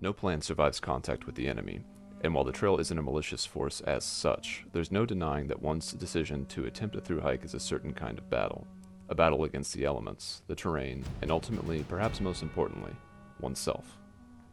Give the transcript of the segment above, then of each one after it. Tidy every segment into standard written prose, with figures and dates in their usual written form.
No plan survives contact with the enemy, and while the trail isn't a malicious force as such, there's no denying that one's decision to attempt a through hike is a certain kind of battle. A battle against the elements, the terrain, and ultimately, perhaps most importantly, oneself.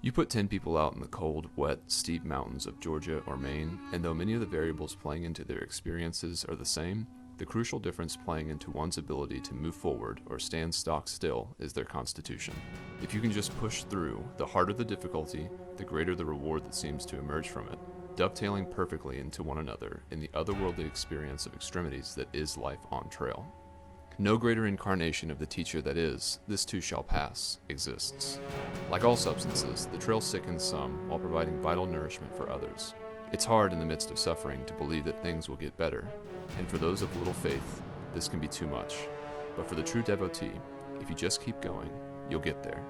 You put 10 people out in the cold, wet, steep mountains of Georgia or Maine, and though many of the variables playing into their experiences are the same, the crucial difference playing into one's ability to move forward or stand stock still is their constitution. If you can just push through, the harder the difficulty, the greater the reward that seems to emerge from it, dovetailing perfectly into one another in the otherworldly experience of extremities that is life on trail. No greater incarnation of the teacher that is, this too shall pass, exists. Like all substances, the trail sickens some while providing vital nourishment for others. It's hard in the midst of suffering to believe that things will get better, and for those of little faith, this can be too much. But for the true devotee, if you just keep going, you'll get there,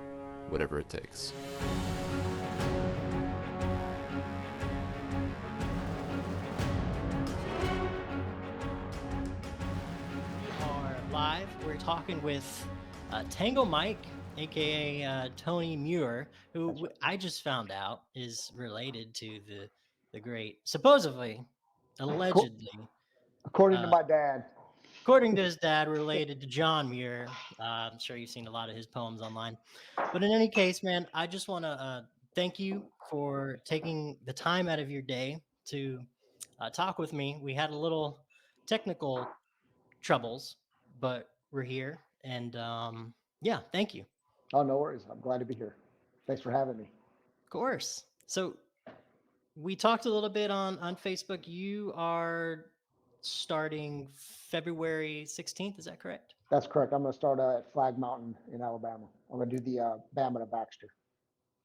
whatever it takes. Are live. We're talking with Tango Mike, aka Tony Muir, who I just found out is related to the great, supposedly, allegedly, According to uh, my dad. according to his dad, related to John Muir. I'm sure you've seen a lot of his poems online. But in any case, man, I just want to thank you for taking the time out of your day to talk with me. We had a little technical troubles, but we're here. And yeah, thank you. Oh, no worries. I'm glad to be here. Thanks for having me. Of course. So we talked a little bit on Facebook. You are starting February 16th. Is that correct? That's correct. I'm going to start at Flag Mountain in Alabama. I'm going to do the Bama to Baxter.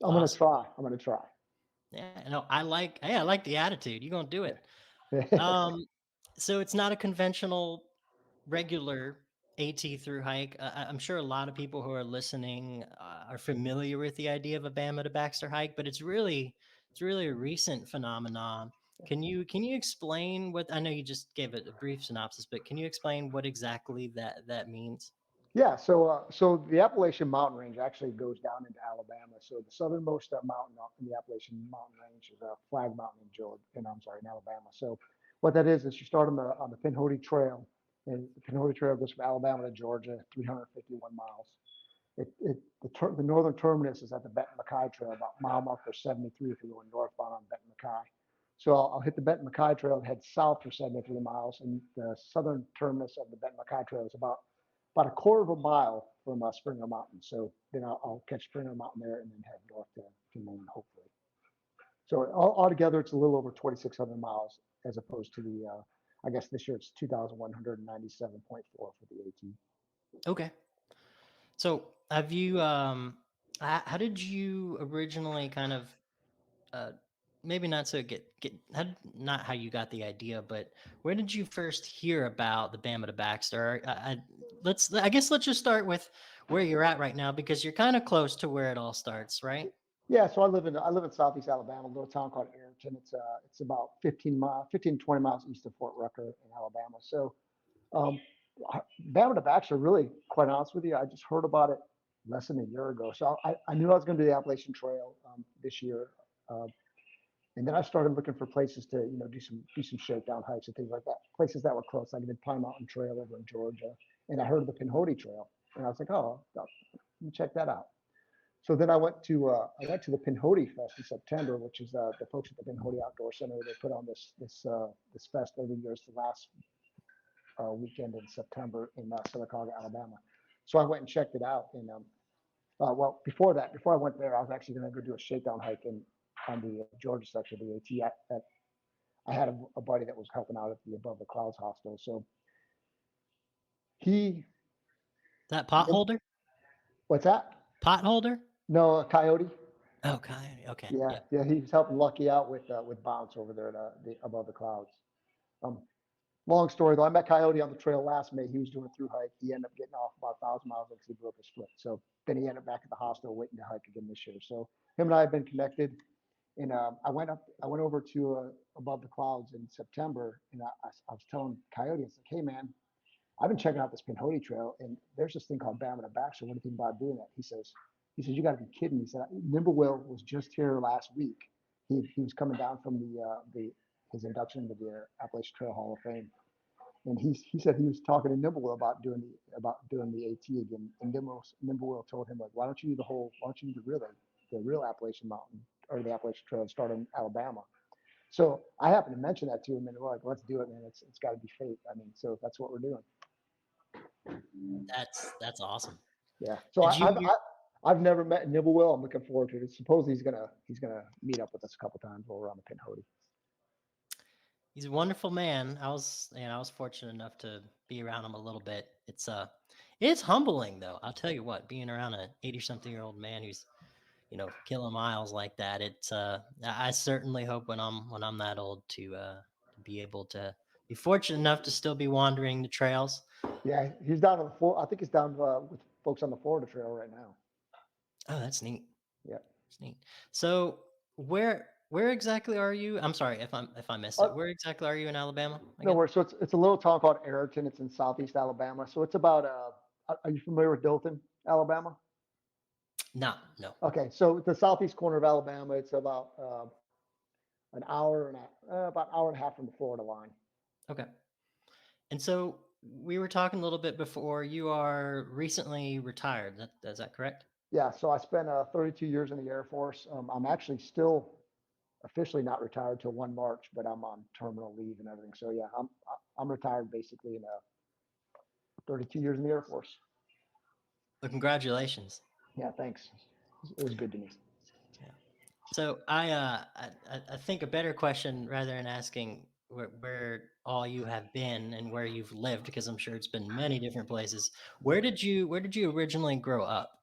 I'm going to Awesome. try. I'm going to try. Yeah, no, I like the attitude. You're gonna do it. Um, so it's not a conventional regular AT through hike. I'm sure a lot of people who are listening are familiar with the idea of a Bama to Baxter hike, but it's really a recent phenomenon. Can you explain what I know you just gave it a brief synopsis, but can you explain what exactly that means? Yeah, so the Appalachian Mountain Range actually goes down into Alabama. So the southernmost mountain in the Appalachian Mountain Range is Flag Mountain in Georgia, and I'm sorry, in Alabama. So what that is you start on the Pinhoti Trail, and the Pinhoti Trail goes from Alabama to Georgia, 351 miles. The northern terminus is at the Benton McKay Trail, about mile marker 73 if you're going northbound on Benton McKay. So I'll hit the Benton McKay Trail and head south for 73 miles, and the southern terminus of the Benton McKay Trail is about a quarter of a mile from Springer Mountain. So then I'll catch Springer Mountain there and then head north to Maine, hopefully. So altogether, it's a little over 2,600 miles as opposed to I guess this year it's 2,197.4 for the AT. Okay. So have you how did you originally kind of uh maybe not so get how, not how you got the idea, but where did you first hear about the Bama to Baxter? I guess let's just start with where you're at right now because you're kind of close to where it all starts, right? Yeah, so I live in Southeast Alabama, a little town called Arrington. It's about 20 miles east of Fort Rucker in Alabama. So um, Bama to Baxter, really, quite honest with you, I just heard about it less than a year ago. So I knew I was going to do the Appalachian Trail this year, uh, and then I started looking for places to do some shakedown hikes and things like that. Places that were close, like the Pine Mountain Trail over in Georgia, and I heard of the Pinhoti Trail, and I was like, oh, let me check that out. So then I went to the Pinhoti Fest in September, which is the folks at the Pinhoti Outdoor Center. They put on this fest every year. It's the last weekend in September in Sylacauga, Alabama. So I went and checked it out. And well, before I went there, I was actually going to go do a shakedown hike on the Georgia section of the AT. I had a buddy that was helping out at the Above the Clouds hostel. So he, That pot holder? what's that? Pot holder? No, a coyote. Okay, okay. Yeah, Yep. yeah, he was helping Lucky out with Bounce over there at the Above the Clouds. Um, Long story though, I met Coyote on the trail last May. He was doing a through hike. He ended up getting off about 1,000 miles because he broke his foot. So then he ended up back at the hospital waiting to hike again this year. So him and I have been connected. And I went over to Above the Clouds in September, and I was telling Coyote, it's like, hey man, I've been checking out this Pinhoti Trail, and there's this thing called Bama to Baxter. What do you think about doing that? He said, "You got to be kidding me." He said, "Nimblewell was just here last week. He was coming down from the his induction into the Appalachian Trail Hall of Fame, and he said he was talking to Nimblewell about doing the AT again. And Nimblewell told him, like, why don't you do the real Appalachian Mountain or the Appalachian Trail and start in Alabama?" So I happened to mention that to him, and we're like, "Let's do it, man. It's got to be fate." I mean, so that's what we're doing. That's awesome. Yeah. So I've never met Nimblewell. I'm looking forward to it. Supposedly he's gonna meet up with us a couple times while we're on the Pinhoti. He's a wonderful man. I was fortunate enough to be around him a little bit. It's humbling though. I'll tell you what, being around an 80-something-year-old man who's, killing miles like that. I certainly hope when I'm that old to be able to be fortunate enough to still be wandering the trails. Yeah, he's down on I think he's down with folks on the Florida Trail right now. Oh, that's neat. Yeah. That's neat. So where exactly are you? I'm sorry if I missed it. Where exactly are you in Alabama No again? worries. So it's a little town called Ayrton. It's in southeast Alabama. So it's about are you familiar with Dothan, Alabama? No. Okay, so the southeast corner of Alabama. It's about an hour and about an hour and a half from the Florida line. Okay. And so we were talking a little bit before. You are recently retired. Is that correct? Yeah. So I spent 32 years in the Air Force. I'm actually still officially not retired till 1 March, but I'm on terminal leave and everything. So yeah, I'm retired basically in 32 years in the Air Force. Well, congratulations. Yeah, thanks. It was good to me. Yeah. So I think a better question, rather than asking where all you have been and where you've lived, because I'm sure it's been many different places. Where did you originally grow up?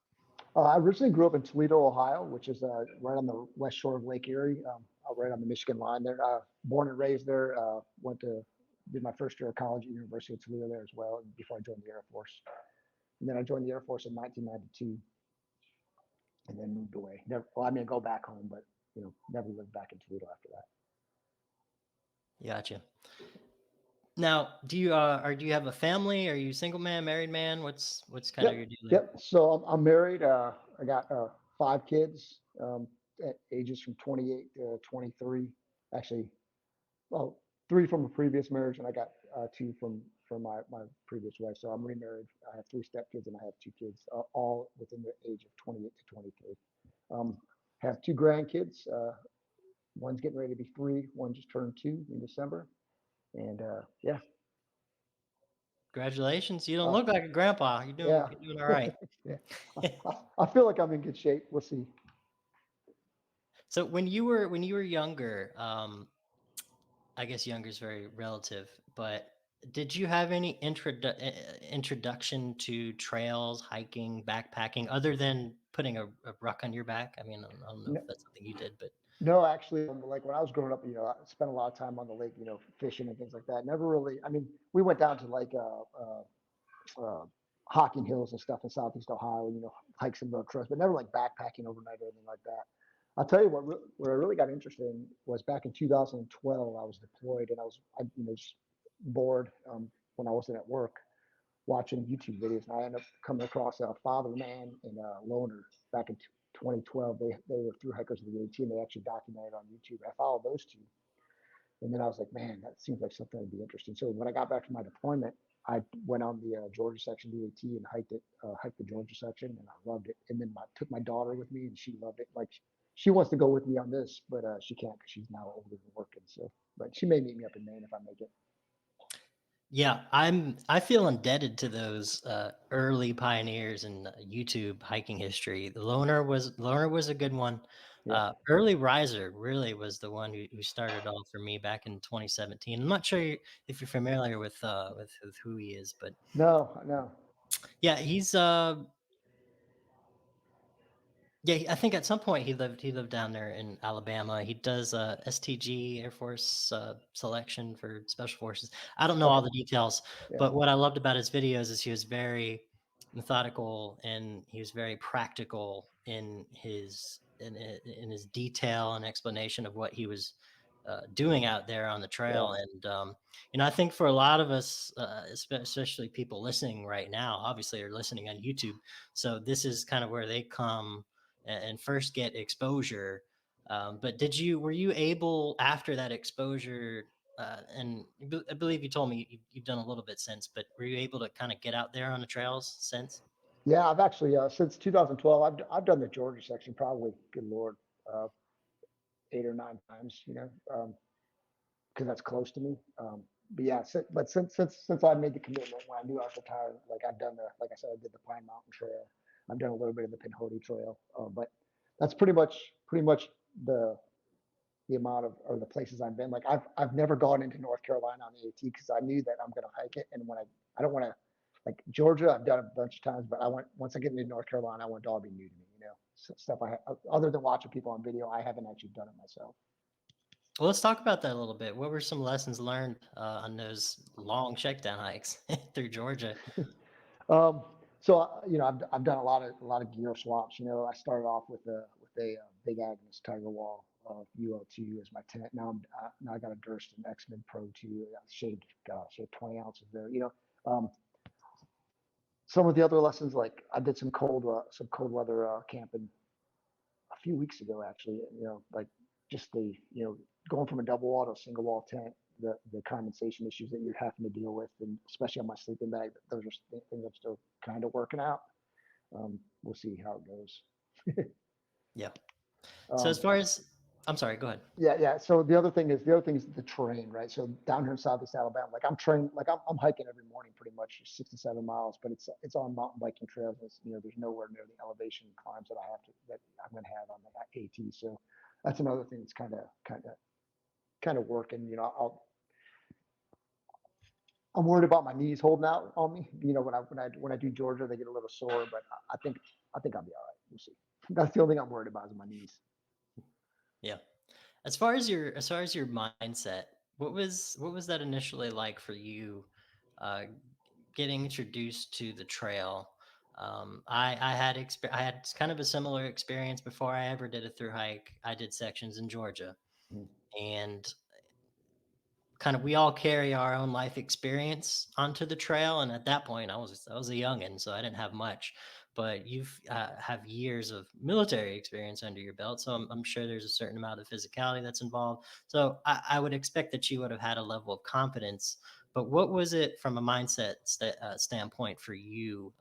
I originally grew up in Toledo, Ohio, which is right on the west shore of Lake Erie, right on the Michigan line there. Born and raised there. Did my first year of college at University of Toledo there as well before I joined the Air Force. And then I joined the Air Force in 1992 and then moved away. Go back home, but never lived back in Toledo after that. Gotcha. Now, do you have a family? Are you a single man, married man? What's kind of your deal there? Yep. So I'm married. I got 5 kids at ages from 28 to 23. Actually, well, 3 from a previous marriage, and I got 2 from my previous wife. So I'm remarried. I have 3 stepkids, and I have 2 kids, all within the age of 28 to 23. Have 2 grandkids. One's getting ready to be 3. One just turned 2 in December. And yeah. Congratulations. You don't look like a grandpa. You're doing all right. Yeah. I feel like I'm in good shape. We'll see. So when you were younger, I guess younger is very relative, but did you have any introduction to trails, hiking, backpacking, other than putting a ruck on your back? I mean, I don't know if that's something you did, but No, actually, like when I was growing up, I spent a lot of time on the lake, fishing and things like that. Never really. I mean, we went down to like Hocking Hills and stuff in Southeast Ohio, hike some road trails, but never like backpacking overnight or anything like that. I'll tell you where I really got interested in was back in 2012. I was deployed and I was just bored when I wasn't at work watching YouTube videos, and I ended up coming across Father Man and Loner back in 2012. They were through hikers of the AT, and they actually documented on YouTube. I followed those 2, and then I was like, man, that seems like something that'd be interesting. So when I got back from my deployment, I went on the Georgia section of the AT and hiked the Georgia section, and I loved it. And then took my daughter with me, and she loved it. Like she wants to go with me on this, but she can't because she's now older and working. So, but she may meet me up in Maine if I make it. yeah, I feel indebted to those early pioneers in YouTube hiking history. The Loner was a good one. Yeah. Early Riser really was the one who started off for me back in 2017. I'm not sure if you're familiar with who he is, but No. yeah, he's yeah, I think at some point he lived down there in Alabama. He does STG, Air Force selection for Special Forces. I don't know all the details, Yeah. but what I loved about his videos is he was very methodical and he was very practical in his detail and explanation of what he was doing out there on the trail. Yeah. And I think for a lot of us, especially people listening right now, obviously are listening on YouTube. So this is kind of where they come and first get exposure. But were you able after that exposure, and I believe you told me you've done a little bit since, but were you able to kind of get out there on the trails since? Yeah, I've actually since 2012, I've done the Georgia section probably, good Lord, uh, 8 or 9 times, because that's close to me. But yeah, but since I made the commitment when I knew I was retired, like I've done like I said, I did the Pine Mountain Trail. I've done a little bit of the Pinhoti Trail, but that's pretty much the amount of or the places I've been. Like I've never gone into North Carolina on the AT because I knew that I'm going to hike it, and when I don't want to like Georgia, I've done it a bunch of times, but once I get into North Carolina, I want it to all be new to me. Stuff other than watching people on video, I haven't actually done it myself. Well, let's talk about that a little bit. What were some lessons learned on those long shakedown hikes through Georgia? So I've done a lot of gear swaps. I started off with a big Agnes Tiger Wall UL2 as my tent. Now I got a Durston X-Men Pro 2. I got shaved 20 ounces there. Some of the other lessons, like I did some cold weather camping a few weeks ago actually. Like just going from a double wall to a single wall tent. The condensation issues that you're having to deal with, and especially on my sleeping bag, those are things I'm still kind of working out. We'll see how it goes. Yeah. So as far as, I'm sorry, go ahead. Yeah. So the other thing is the terrain, right? So down here in Southeast Alabama, like I'm trained, like I'm hiking every morning, pretty much 6 to 7 miles, but it's on mountain biking trails. There's nowhere near the elevation climbs that I'm going to have on the AT. So that's another thing that's kind of working. I'm worried about my knees holding out on me. When I do Georgia, they get a little sore, but I think I'll be all right. We'll see. That's the only thing I'm worried about is my knees. Yeah. As far as your mindset, what was that initially like for you, uh, getting introduced to the trail? I had kind of a similar experience before I ever did a through hike. I did sections in Georgia, Mm. and kind of we all carry our own life experience onto the trail. And at that point, I was a youngin, so I didn't have much. But you've have years of military experience under your belt, so I'm sure there's a certain amount of physicality that's involved. So I would expect that you would have had a level of confidence. But what was it from a mindset standpoint for you,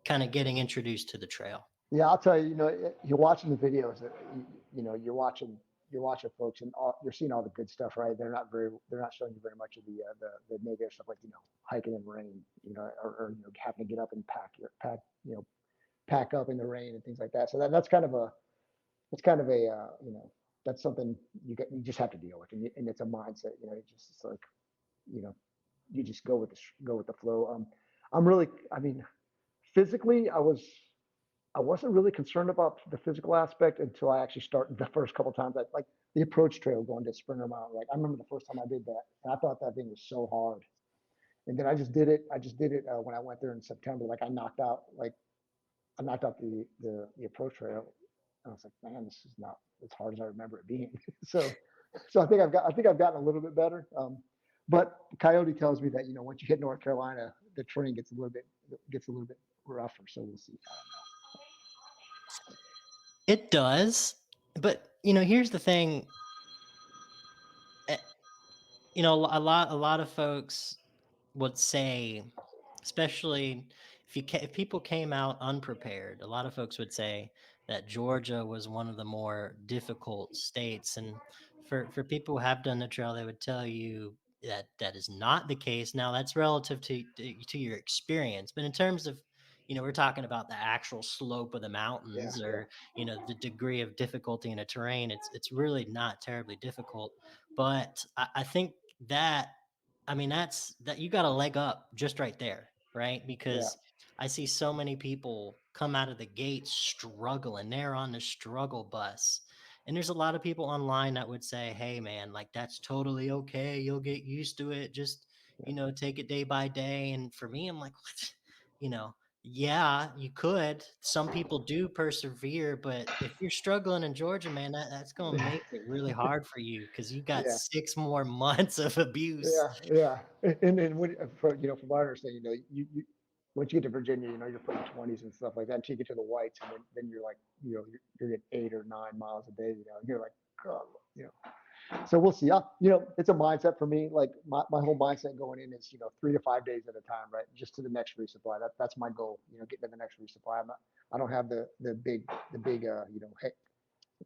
kind of getting introduced to the trail? Yeah, I'll tell you. You're watching the videos. You're watching folks, and you're seeing all the good stuff, right? They're not showing you very much of the negative stuff, like hiking in rain, or having to get up and pack up in the rain and things like that. So that's kind of a that's something you just have to deal with, and it's a mindset. It's like you know you just go with the flow. Physically, I wasn't really concerned about the physical aspect until I actually started the first couple of times. Like the approach trail going to Springer Mountain. Like I remember the first time I did that, and I thought that thing was so hard. And then I just did it. When I went there in September. Like I knocked out the approach trail. And I was like, man, this is not as hard as I remember it being. so I think I've gotten a little bit better. But Coyote tells me that once you hit North Carolina, the terrain gets a little bit rougher. So we'll see. It does, but here's the thing. A lot of folks would say, especially if people came out unprepared, a lot of folks would say that Georgia was one of the more difficult states. And for people who have done the trail, they would tell you that that is not the case. Now that's relative to your experience, but in terms of we're talking about the actual slope of the Yeah, mountains, yeah, or the degree of difficulty in a terrain. It's really not terribly difficult, but I think that that's you got a leg up just right there, right? yeah, Because I see so many people come out of the gate struggling. They're on the struggle bus. And there's a lot of people online that would say, hey man, like that's totally okay. You'll get used to it. Just, yeah, take it day by day. And for me, I'm like, what? You know, yeah, you could. Some people do persevere, but if you're struggling in Georgia, man, that's gonna make it really hard for you because you got yeah. 6 more months of abuse. Yeah, yeah. And when, from what I understand, once you get to Virginia, you're putting 20s and stuff like that. Until you get to the whites, and then you're like, you're at 8 or 9 miles a day, and you're like, God, So we'll see. It's a mindset for me. Like my whole mindset going in is, 3 to 5 days at a time, right? Just to the next resupply. That's my goal. Getting to the next resupply. I don't have the big, hey,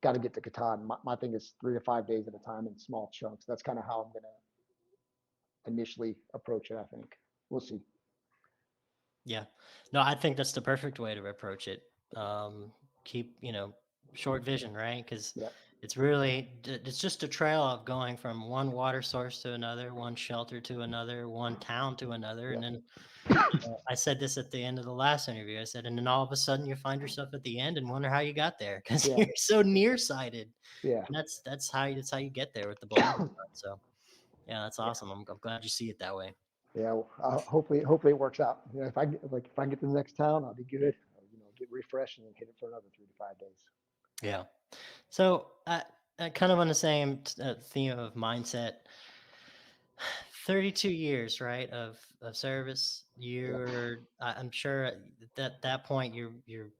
got to get to Catan. My thing is 3 to 5 days at a time in small chunks. That's kind of how I'm gonna initially approach it. I think we'll see. Yeah. No, I think that's the perfect way to approach it. Keep, short vision, right? Because Yeah, it's just a trail of going from one water source to another, one shelter to another, one town to another. yeah, And then I said this at the end of the last interview. I said, and then all of a sudden you find yourself at the end and wonder how you got there because yeah, you're so nearsighted. yeah. And that's how you get there with the blind spot. So yeah, that's Yeah. awesome. I'm glad you see it that way. Yeah, well, hopefully it works out. If I get to the next town, I'll be good. Get refreshed and then hit it for another 3 to 5 days. Yeah. So kind of on the same theme of mindset, 32 years, right, of service. Yeah, I'm sure at that point you're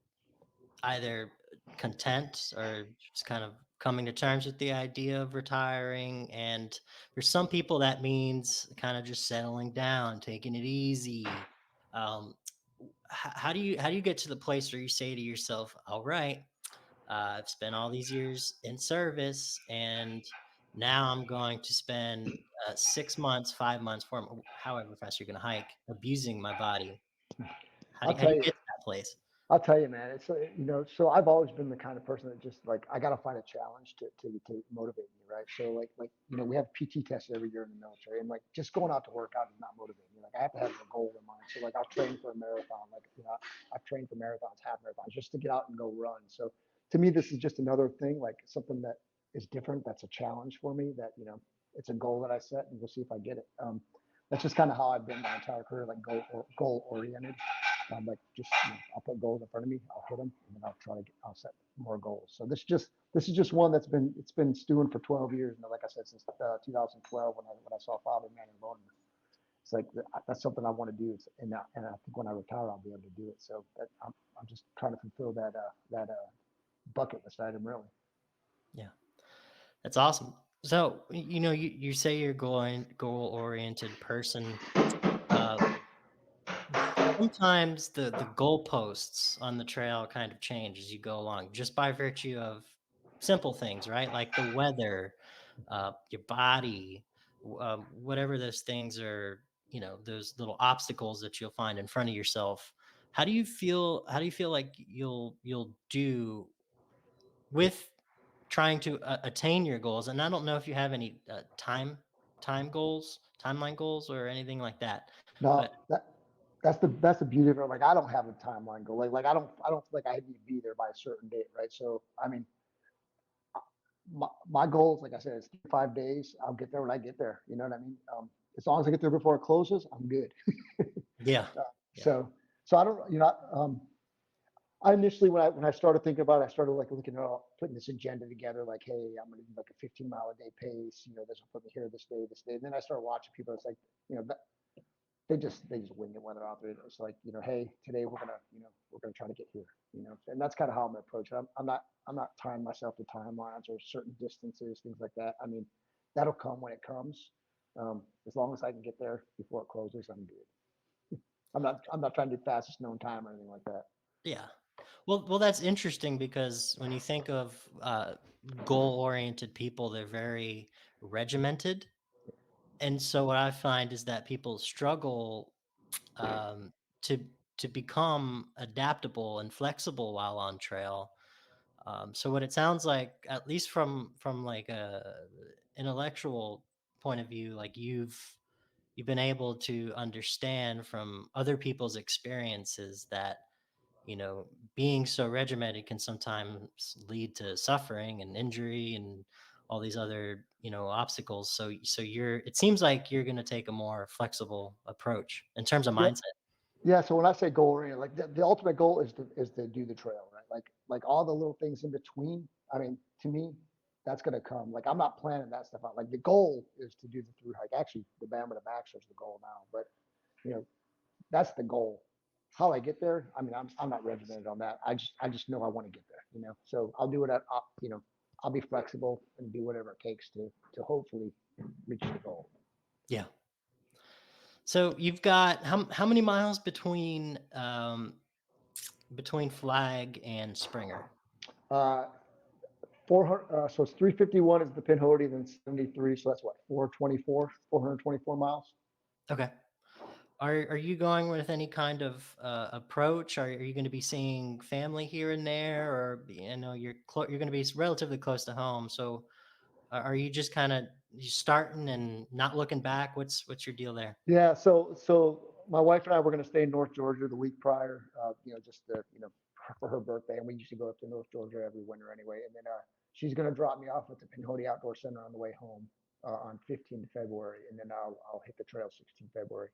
either content or just kind of coming to terms with the idea of retiring. And for some people, that means kind of just settling down, taking it easy. Um, how do you get to the place where you say to yourself, all right, I've spent all these years in service, and now I'm going to spend 6 months, 5 months, 4 months, however fast you're going to hike, abusing my body. How do I'll you, how do tell you you. get to that place? I'll tell you, man. It's so I've always been the kind of person that just like I gotta find a challenge to motivate me, right? So like we have PT tests every year in the military, and like just going out to work out is not motivating me. Like I have to have a goal in mind. So like I'll train for a marathon, like I've trained for marathons, half marathons, just to get out and go run. So to me, this is just another thing, like something that is different. That's a challenge for me. That it's a goal that I set, and we'll see if I get it. That's just kind of how I've been my entire career, like goal oriented. Like just I'll put goals in front of me, I'll hit them, and then I'll set more goals. So this is just one it's been stewing for 12 years. Like I said, since 2012 when I saw Father Man and Bone. It's like that's something I want to do. And I think when I retire, I'll be able to do it. So I'm just trying to fulfill that bucket list item, really. Yeah, that's awesome. So, you say you're goal-oriented person. Uh, Sometimes the goalposts on the trail kind of change as you go along, just by virtue of simple things, right? Like the weather, your body, whatever those things are, those little obstacles that you'll find in front of yourself. How do you feel like you'll do with trying to attain your goals? And I don't know if you have any timeline goals or anything like that, but No, that's the beauty of it. Like I don't have a timeline goal. Like I don't feel like I need to be there by a certain date, right? So I mean, my goals, like I said, is 5 days. I'll get there when I get there. You know what I mean? As long as I get there before it closes, I'm good. yeah, Uh, yeah, so I don't, I initially when I started thinking about it, I started like looking at putting this agenda together. Like, hey, I'm going to do like a 15-mile a day pace. This will put me here this day, this day. And then I started watching people. It's like, they just wing it when they're out there. It's like, hey, today we're gonna try to get here. And that's kind of how I'm approaching it. I'm not tying myself to timelines or certain distances, things like that. I mean, that'll come when it comes. As long as I can get there before it closes, I'm good. I'm not trying to do fastest known time or anything like that. yeah. Well, that's interesting because when you think of goal-oriented people, they're very regimented. And so what I find is that people struggle um, to to become adaptable and flexible while on trail. So what it sounds like, at least from like a intellectual point of view, like you've been able to understand from other people's experiences that being so regimented can sometimes lead to suffering and injury and all these other obstacles. So it seems like you're going to take a more flexible approach in terms of Yeah, mindset. yeah. So when I say goal oriented, like the ultimate goal is to do the trail, right? Like all the little things in between. I mean, to me, that's gonna come. Like I'm not planning that stuff out. Like the goal is to do the through hike. Actually, the Bama to Baxter is the goal now, but you know that's the goal. How I get there, I mean, I'm not regimented on that. I just know I want to get there, So I'll do it I'll be flexible and do whatever it takes to hopefully reach the goal. Yeah. So you've got how many miles between Flag and Springer? Uh, 400. So it's 351 is the Pinhoti, then 73. So that's what 424 miles. Okay. Are you going with any kind of approach? Are you going to be seeing family here and there, or you're you're going to be relatively close to home? So are you just kind of you starting and not looking back? What's your deal there? Yeah. So my wife and I were going to stay in North Georgia the week prior. Just to, for her birthday, and we usually go up to North Georgia every winter anyway. And then she's going to drop me off at the Pinhoti Outdoor Center on the way home on 15th February, and then I'll hit the trail 16th February.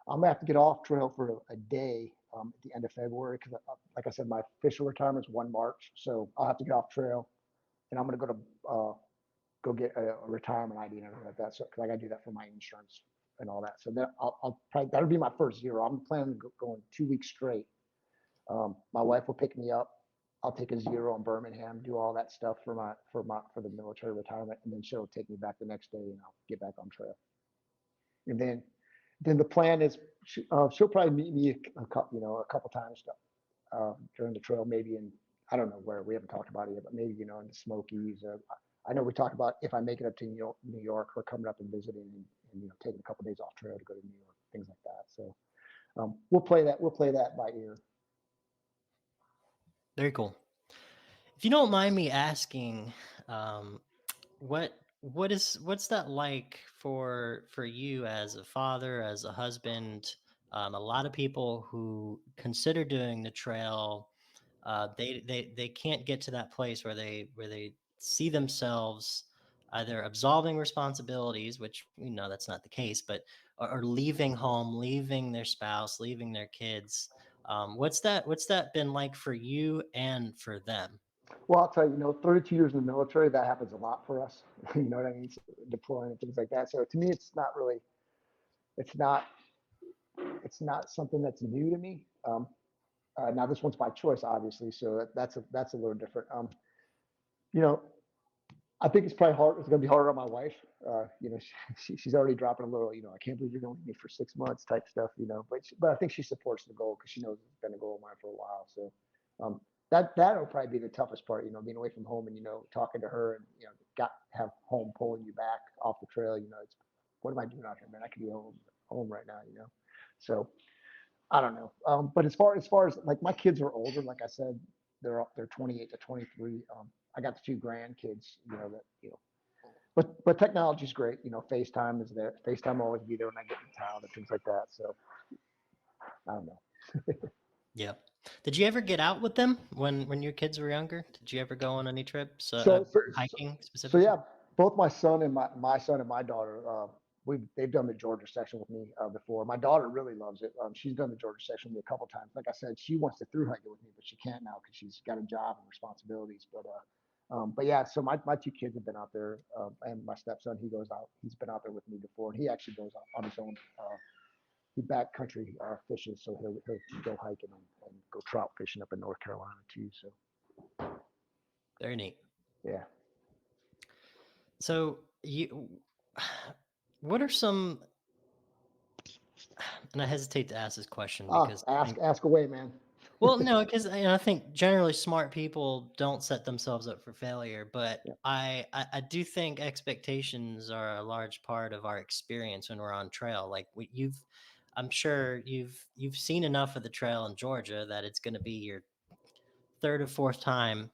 I'm gonna have to get off trail for a day at the end of February because, like I said, my official retirement is 1 March, so I'll have to get off trail, and I'm gonna go get a retirement ID and everything like that. So because I got to do that for my insurance and all that. So then I'll probably that'll be my first zero. I'm planning on going 2 weeks straight. My wife will pick me up. I'll take a zero in Birmingham, do all that stuff for the military retirement, and then she'll take me back the next day, and I'll get back on trail. And then the plan is she'll probably meet me a couple times during the trail, maybe in, I don't know where, we haven't talked about it yet, but maybe in the Smokies. I know we talked about if I make it up to New York, her coming up and visiting, and taking a couple of days off trail to go to New York, things like that. So we'll play that by ear. Very cool. If you don't mind me asking, um, what's that like for you as a father, as a husband? A lot of people who consider doing the trail, they can't get to that place where they see themselves either absolving responsibilities, which we know that's not the case, but or leaving home, leaving their spouse, leaving their kids. What's that been like for you and for them? Well, I'll tell you, 32 years in the military, that happens a lot for us. You know what I mean? So deploying and things like that. So to me, it's not, it's not something that's new to me. Now this one's by choice, obviously. So that's a little different. You know, I think it's probably hard. It's going to be harder on my wife. She's already dropping a little. I can't believe you're going to leave me for 6 months type stuff. But I think she supports the goal because she knows it's been a goal of mine for a while. So that'll probably be the toughest part. Being away from home and talking to her and got have home pulling you back off the trail. It's what am I doing out here, man? I could be home right now. So I don't know. But as far as like my kids are older, like I said, they're 28 to 23. I got the two grandkids, but technology's great. FaceTime is there. FaceTime will always be there when I get in town and things like that. So I don't know. Yeah. Did you ever get out with them when your kids were younger? Did you ever go on any trips, So hiking so specifically? yeah, both my son and my son and my daughter, they've done the Georgia section with me before. My daughter really loves it. She's done the Georgia section with me a couple times. Like I said, she wants to through hike it with me, but she can't now because she's got a job and responsibilities. But yeah, so my two kids have been out there, and my stepson, he goes out. He's been out there with me before, and he actually goes out on his own. He backcountry fishes, so he'll go hiking and go trout fishing up in North Carolina too. So Very neat. yeah. So what are some, and I hesitate to ask this question because I think, Ask away, man. well, no, because I think generally smart people don't set themselves up for failure, but Yeah. I do think expectations are a large part of our experience when we're on trail. Like I'm sure you've seen enough of the trail in Georgia that it's going to be your third or fourth time,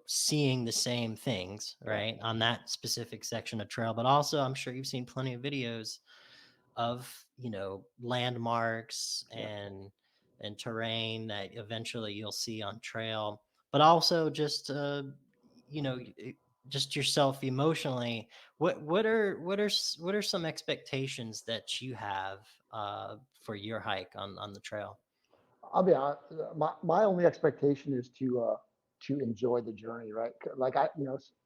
seeing the same things, Yeah. right, on that specific section of trail. But also, I'm sure you've seen plenty of videos of, landmarks Yeah. and terrain that eventually you'll see on trail. But also you know, just yourself emotionally. What are some expectations that you have for your hike on the trail? I'll be honest. My only expectation is to enjoy the journey, right? Like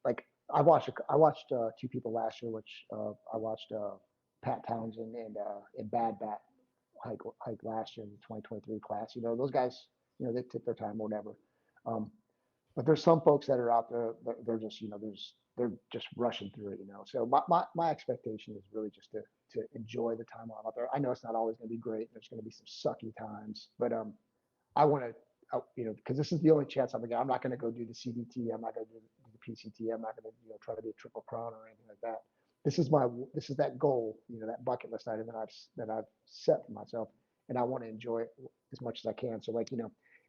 like I watched two people last year, which I watched Pat Townsend and Bad Bat hike last year in the 2023 class. Those guys, they took their time or whatever. But there's some folks that are out there that they're just, they're just rushing through it. So my expectation is really just to enjoy the time I'm out there. I know it's not always going to be great. There's going to be some sucky times, but I want to, because this is the only chance I'm going to get. I'm not going to go do the CDT. I'm not going to do the PCT. I'm not going to, try to be a triple crown or anything like that. This is that goal, that bucket list item that I've set for myself, and I want to enjoy it as much as I can. So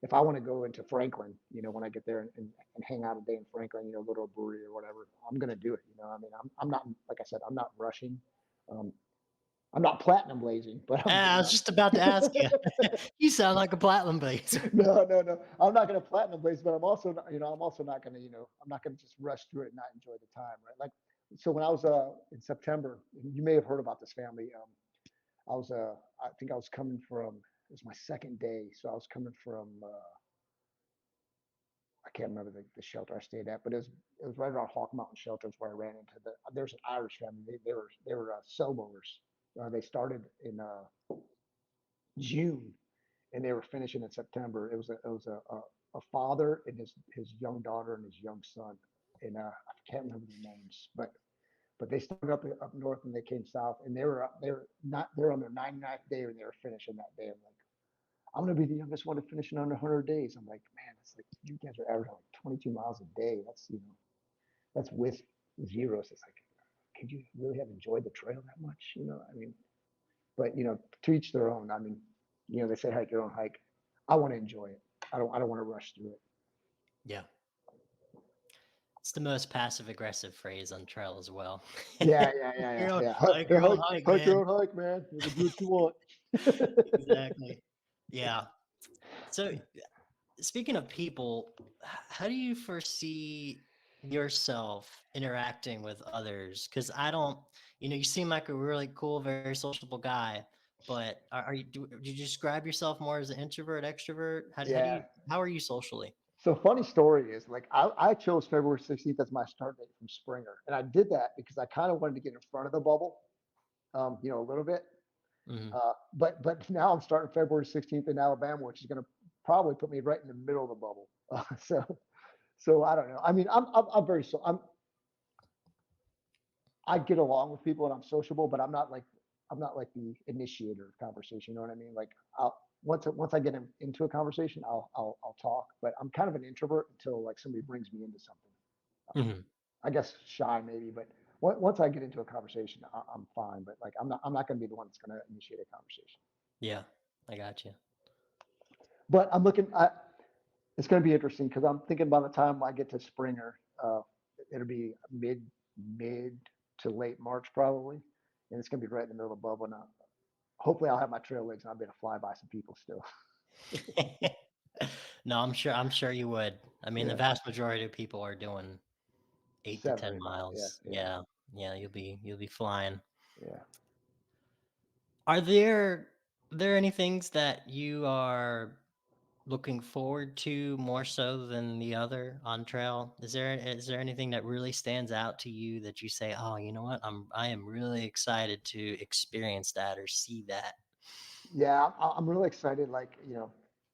if I want to go into Franklin, when I get there and hang out a day in Franklin, go to a brewery or whatever, I'm going to do it. I'm not, like I said, I'm not rushing. I'm not platinum blazing, but I was just about to ask you. You sound like a platinum blazer. No. I'm not going to platinum blaze, but I'm also not, going to, I'm not going to just rush through it and not enjoy the time, right? So when I was in September, you may have heard about this family. I think I was coming from, it was my second day. So I was coming from, I can't remember the shelter I stayed at, but it was right around Hawk Mountain Shelters where I ran into there's an Irish family. They were snowboarders. They started in June and they were finishing in September. It was a father and his young daughter and his young son. And I can't remember their names, but they started up north and they came south and they were on their 99th day when they were finishing that day. I'm going to be the youngest one to finish in under 100 days. I'm like, man, it's like you guys are averaging like 22 miles a day. That's with zeros. It's like, could you really have enjoyed the trail that much? But to each their own. They say hike your own hike. I want to enjoy it. I don't want to rush through it. Yeah. It's the most passive aggressive phrase on trail as well. Yeah. Hike your own hike, man. Hike your own hike, man. You can do what you want. Exactly. Yeah. So speaking of people, how do you foresee yourself interacting with others? Because I don't, you seem like a really cool, very sociable guy, but do you describe yourself more as an introvert, extrovert? How are you socially? So funny story is I chose February 16th as my start date from Springer. And I did that because I kind of wanted to get in front of the bubble, a little bit. Mm-hmm. But now I'm starting February 16th in Alabama, which is going to probably put me right in the middle of the bubble. So I don't know. I get along with people and I'm sociable, but I'm not like the initiator of conversation. You know what I mean? Like once I get into a conversation, I'll talk, but I'm kind of an introvert until like somebody brings me into something. Mm-hmm. I guess shy maybe, but once I get into a conversation, I'm fine. But like I'm not going to be the one that's going to initiate a conversation. Yeah, I got you. But I'm looking. It's going to be interesting because I'm thinking by the time I get to Springer, it'll be mid to late March probably, and it's going to be right in the middle of the bubble. Now, hopefully, I'll have my trail legs and I'll be able to fly by some people still. No, I'm sure you would. I mean, the vast majority of people are doing 8 to 10 miles. Yeah, you'll be flying. Yeah. Are there any things that you are looking forward to more so than the other on trail? Is there anything that really stands out to you that you say, oh, you know what, I am really excited to experience that or see that? Yeah, I'm really excited. Like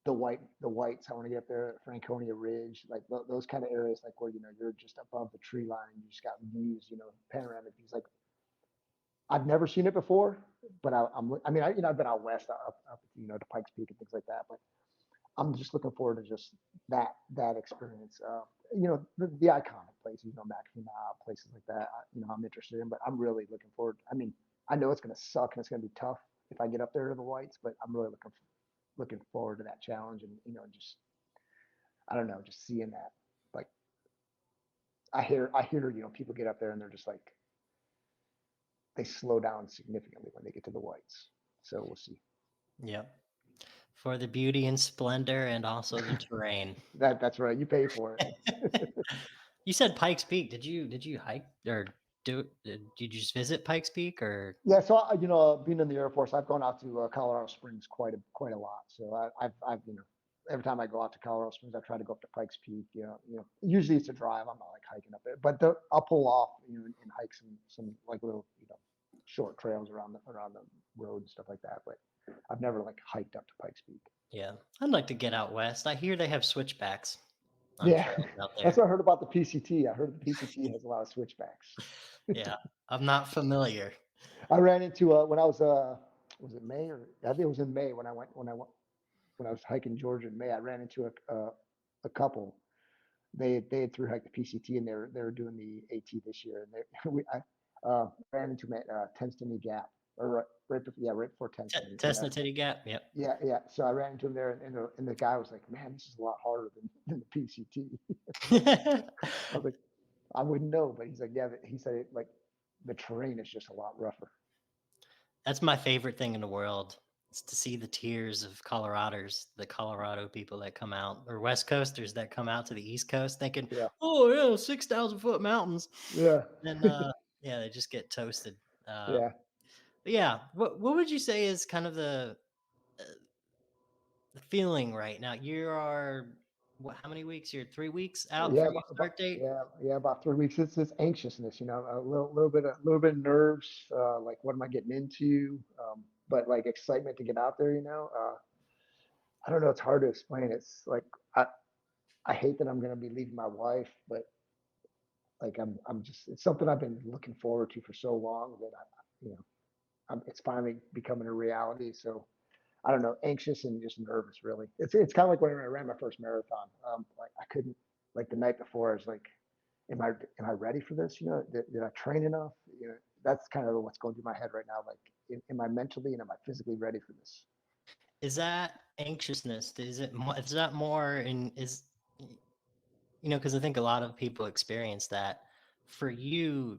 the whites. I want to get up there at Franconia Ridge, like those kind of areas, like where you're just above the tree line. You just got views, panoramic views. Like I've never seen it before, but I've been out west, up to Pikes Peak and things like that. But I'm just looking forward to just that experience. The iconic places, McAfee Knob, places like that. I'm interested in, but I'm really looking forward. I mean, I know it's going to suck and it's going to be tough if I get up there to the whites, but I'm really looking forward to that challenge and just I don't know, just seeing that. Like I hear people get up there and they're just like they slow down significantly when they get to the whites. So we'll see. Yep. For the beauty and splendor and also the terrain. That's right. You pay for it. You said Pikes Peak. Did you hike or did you just visit Pikes Peak or? Yeah. So being in the Air Force, I've gone out to Colorado Springs quite a lot. So I've every time I go out to Colorado Springs, I try to go up to Pikes Peak. Usually it's a drive. I'm not like hiking up there, but I'll pull off and hike some like little short trails around the road and stuff like that. But I've never like hiked up to Pikes Peak. Yeah, I'd like to get out west. I hear they have switchbacks on Yeah, trails out that's there. what I heard about the PCT. I heard the PCT has a lot of switchbacks. Yeah, I'm not familiar. I ran into when I was it May, or I think it was in May when I was hiking Georgia in May. I ran into a couple. They had through hiked the PCT, and they were doing the AT this year, and I ran into them at Tenstony Gap, or right before Tenstony. Tesla Titty Gap. Yep. Yeah. So I ran into him there, and the guy was like, "Man, this is a lot harder than the PCT." I was like, "I wouldn't know," but he's like, "Yeah." He said it, like the terrain is just a lot rougher. That's my favorite thing in the world. Is to see the tears of Coloraders, the Colorado people that come out, or West Coasters that come out to the East Coast thinking, Yeah. oh yeah, 6,000-foot mountains. Yeah. And yeah, they just get toasted. Yeah. But yeah, what would you say is kind of the feeling right now? You are how many weeks? You're 3 weeks out Yeah, from your start date? about 3 weeks. It's anxiousness, a little bit of nerves, like what am I getting into? But like excitement to get out there, I don't know, it's hard to explain. It's like I hate that I'm gonna be leaving my wife, but like I'm just it's something I've been looking forward to for so long that it's finally becoming a reality. So I don't know, anxious and just nervous, really. It's kind of like when I ran my first marathon. Like I couldn't, like the night before, I was like, am I ready for this? Did I train enough? That's kind of what's going through my head right now. Like, am I mentally and am I physically ready for this? Is that anxiousness? Is that more because I think a lot of people experience that. For you,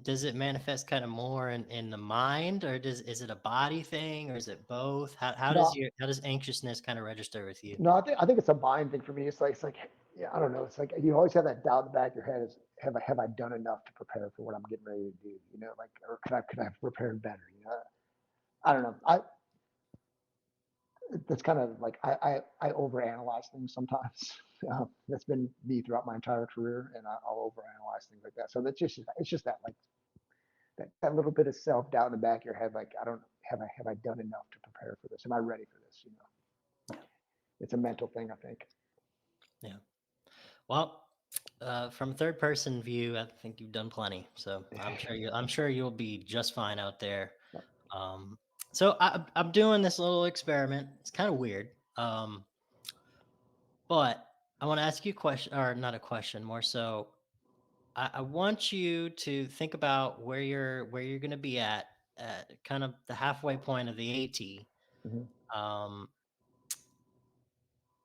does it manifest kind of more in the mind, or is it a body thing, or is it both? How No, does anxiousness kind of register with you? no, I think it's a mind thing for me. It's like yeah, I don't know. It's like you always have that doubt in the back of your head: is have I done enough to prepare for what I'm getting ready to do? Like, or could I have prepared better? I don't know. That's kind of like I overanalyze things sometimes. That's been me throughout my entire career, and I'll overanalyze things like that. So it's just that, like, that little bit of self doubt in the back of your head, like I don't have I done enough to prepare for this? Am I ready for this? It's a mental thing, I think. Yeah. Well, from a third person view, I think you've done plenty. So I'm sure you'll be just fine out there. Um, so I'm doing this little experiment. It's kind of weird. But I want to ask you a question, or not a question, more so. I want you to think about where you're going to be at kind of the halfway point of the AT. Mhm. Um,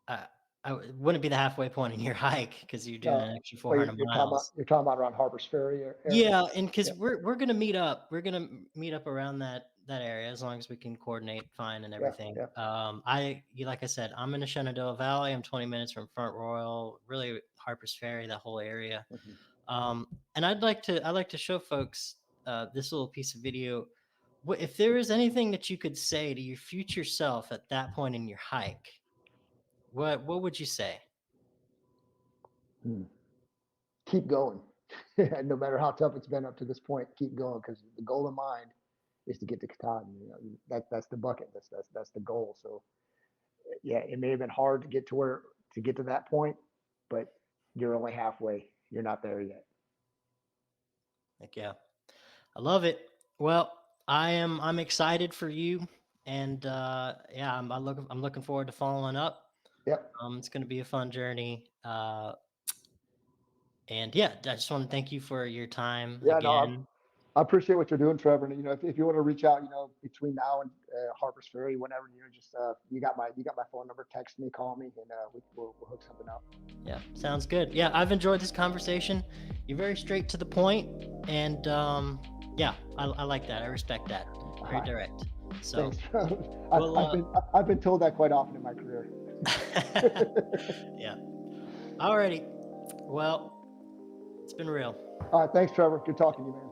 I, it wouldn't be the halfway point in your hike because you're doing Uh, an extra but 400 miles. you're talking about around Harper's Ferry area. Yeah, and because Yeah. we're gonna meet up, we're gonna meet up around that area as long as we can coordinate fine and Yeah. everything. Yeah. Like I said, I'm in the Shenandoah Valley. I'm 20 minutes from Front Royal, really Harper's Ferry, that whole area. Mhm. And I'd like to show folks this little piece of video. If there is anything that you could say to your future self at that point in your hike, what would you say? Hmm. Keep going. No matter how tough it's been up to this point, keep going, because the goal in mind is to get to Katahdin. That's the bucket. That's the goal. So yeah, it may have been hard to get to that point, but you're only halfway. You're not there yet. Like, yeah. I love it. Well, I'm excited for you, and yeah, I'm looking forward to following up. Yep. It's going to be a fun journey. And yeah, I just want to thank you for your time Yeah. No, again. I appreciate what you're doing, Trevor. And if you want to reach out, between now and Harper's Ferry, whenever, just you got my phone number. Text me, call me, and we'll hook something up. Yeah, sounds good. Yeah, I've enjoyed this conversation. You're very straight to the point, and yeah, I like that. I respect that. Very Right. direct. So Thanks. we'll, I've been told that quite often in my career. yeah. Alrighty. Well, it's been real. All right. Thanks, Trevor. Good talking to you, man.